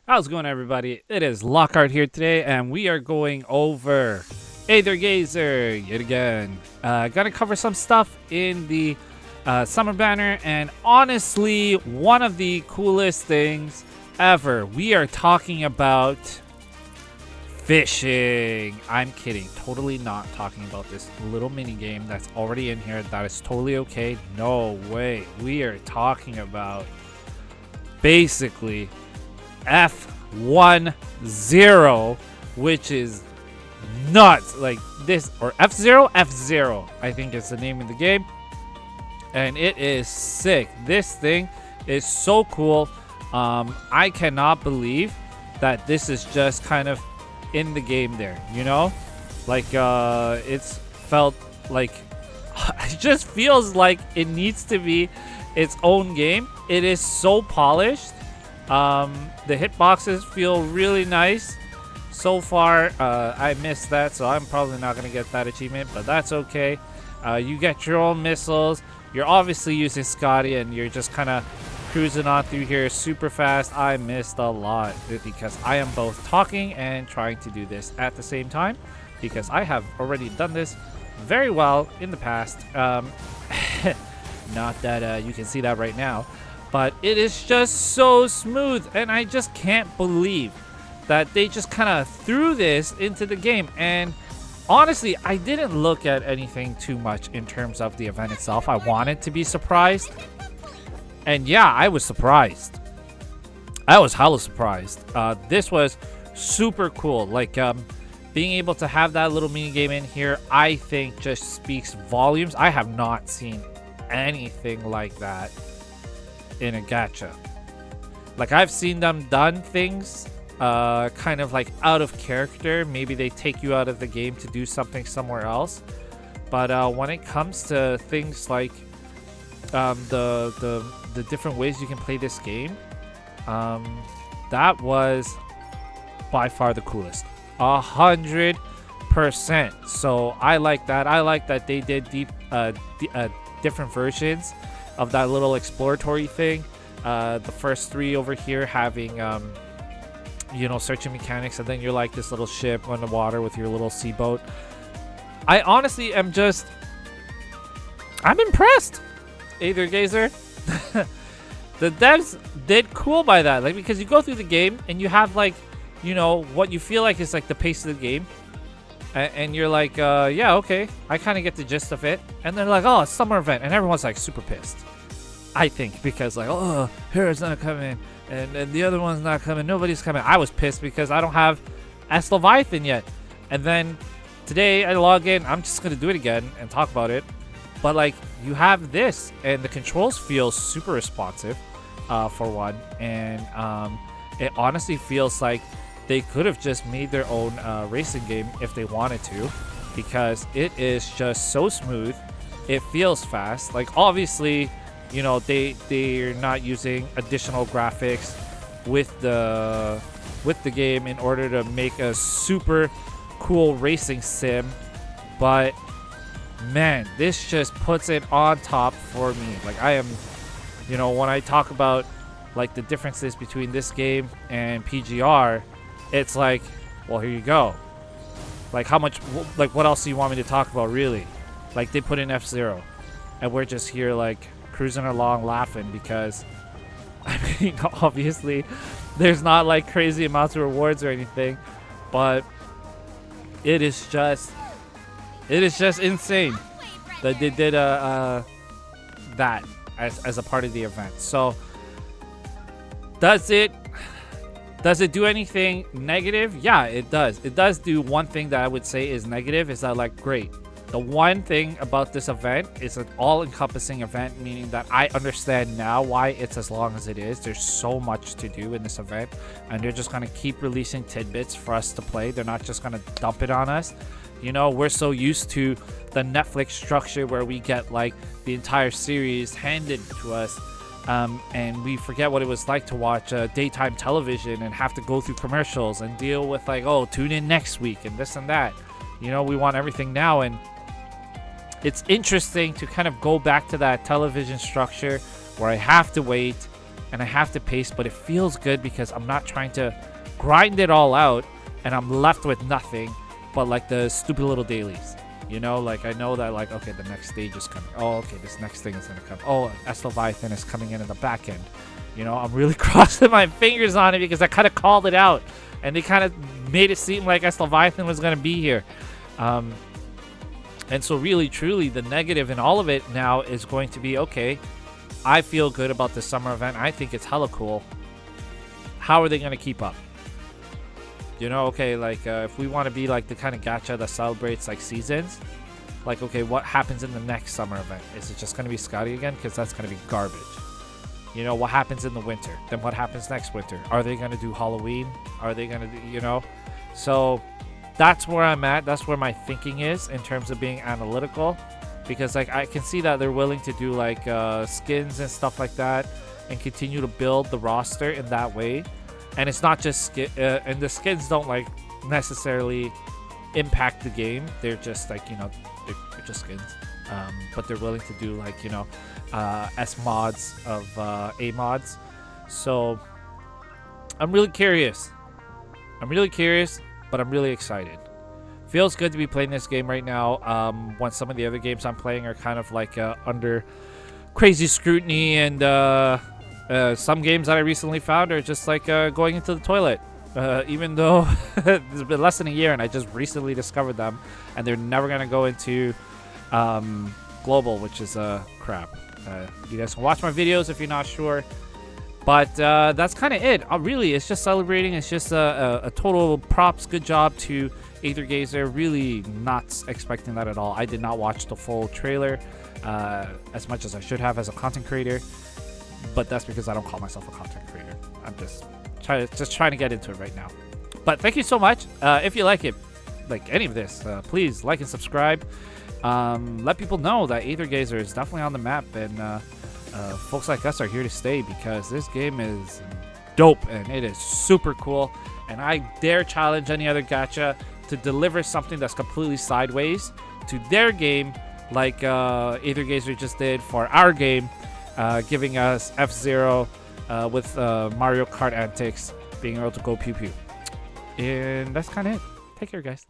How's it going, everybody? It is Lockhart here today, and we are going over Aether Gazer yet again. Gonna cover some stuff in the summer banner, and honestly, one of the coolest things ever. We are talking about fishing. I'm kidding. Totally not talking about this little mini game that's already in here. That is totally okay. No way. We are talking about basically F10, which is nuts. Like this, or F0, I think is the name of the game, and it is sick. This thing is so cool. I cannot believe that this is just kind of in the game there, you know, like it's felt like it just feels like it needs to be its own game. It is so polished. The hitboxes feel really nice so far. I missed that, so I'm probably not going to get that achievement, but that's okay. You get your own missiles. You're obviously using Scotty, and you're just kind of cruising on through here super fast. I missed a lot because I am both talking and trying to do this at the same time, because I have already done this very well in the past. Not that you can see that right now, but it is just so smooth, and I just can't believe that they just kind of threw this into the game. And honestly, I didn't look at anything too much in terms of the event itself. I wanted to be surprised, and yeah, I was surprised. I was hella surprised. This was super cool. Like being able to have that little mini game in here, I think just speaks volumes. I have not seen anything like that in a gacha. Like, I've seen them done things kind of like out of character. Maybe they take you out of the game to do something somewhere else, but when it comes to things like the different ways you can play this game, that was by far the coolest. 100%. So I like that. I like that they did different versions of that little exploratory thing. The first three over here having you know, searching mechanics, and then you're like this little ship on the water with your little sea boat. I honestly am just, I'm impressed. Aether Gazer. The devs did cool by that, like, because you go through the game and you have, like, you know, what you feel like is like the pace of the game, and you're like, yeah, okay, I kind of get the gist of it. And they're like, oh, it's summer event, and everyone's like super pissed, I think, because like, oh, Hera's not coming, and the other one's not coming, nobody's coming. I was pissed because I don't have S Leviathan yet. And then today I log in, I'm just gonna do it again and talk about it, but like, you have this, and the controls feel super responsive, for one, and it honestly feels like they could have just made their own racing game if they wanted to, because it is just so smooth. It feels fast. Like, obviously, you know, they're not using additional graphics with the game in order to make a super cool racing sim, but man, this just puts it on top for me. Like, I am, you know, when I talk about like the differences between this game and PGR, it's like, well, here you go. Like, how much, like, what else do you want me to talk about, really? Like, they put in F0, and we're just here like cruising along laughing because, I mean, obviously there's not like crazy amounts of rewards or anything, but it is just insane that they did that as a part of the event. So does it do anything negative? Yeah, it does. It does do one thing that I would say is negative, is that, like, great, the one thing about this event is an all-encompassing event, meaning that I understand now why it's as long as it is. There's so much to do in this event, and they're just going to keep releasing tidbits for us to play. They're not just going to dump it on us. You know, we're so used to the Netflix structure where we get like the entire series handed to us, and we forget what it was like to watch daytime television and have to go through commercials and deal with like, oh, tune in next week and this and that. You know, we want everything now, and it's interesting to kind of go back to that television structure where I have to wait and I have to pace, but it feels good because I'm not trying to grind it all out and I'm left with nothing but like the stupid little dailies. You know, like I know that like, okay, the next stage is coming. Oh, okay, this next thing is gonna come. Oh, S Leviathan is coming in the back end. You know, I'm really crossing my fingers on it because I kind of called it out and they kind of made it seem like S Leviathan was gonna be here. And so really, truly, the negative in all of it now is going to be, okay, I feel good about this summer event. I think it's hella cool. How are they going to keep up? You know, okay, like if we want to be like the kind of gacha that celebrates like seasons, like, okay, what happens in the next summer event? Is it just going to be Scotty again? Because that's going to be garbage. You know, what happens in the winter? Then what happens next winter? Are they going to do Halloween? Are they going to do, you know? So that's where I'm at. That's where my thinking is in terms of being analytical, because like I can see that they're willing to do like skins and stuff like that and continue to build the roster in that way. And it's not just skin, and the skins don't like necessarily impact the game. They're just like, you know, they're just skins. But they're willing to do like, you know, S mods of A mods. So I'm really curious. But I'm really excited. Feels good to be playing this game right now when some of the other games I'm playing are kind of like under crazy scrutiny, and some games that I recently found are just like going into the toilet, even though it's been less than a year and I just recently discovered them, and they're never gonna go into global, which is crap. You guys can watch my videos if you're not sure. But that's kind of it. Really, it's just celebrating. It's just a total props. Good job to Aether Gazer. Really not expecting that at all. I did not watch the full trailer as much as I should have as a content creator. But that's because I don't call myself a content creator. I'm just trying to get into it right now. But thank you so much. If you like it, like any of this, please like and subscribe. Let people know that Aether Gazer is definitely on the map, and folks like us are here to stay because this game is dope and it is super cool. And I dare challenge any other gacha to deliver something that's completely sideways to their game, like Aether Gazer just did for our game, giving us F-Zero with Mario Kart antics, being able to go pew pew. And that's kind of it. Take care, guys.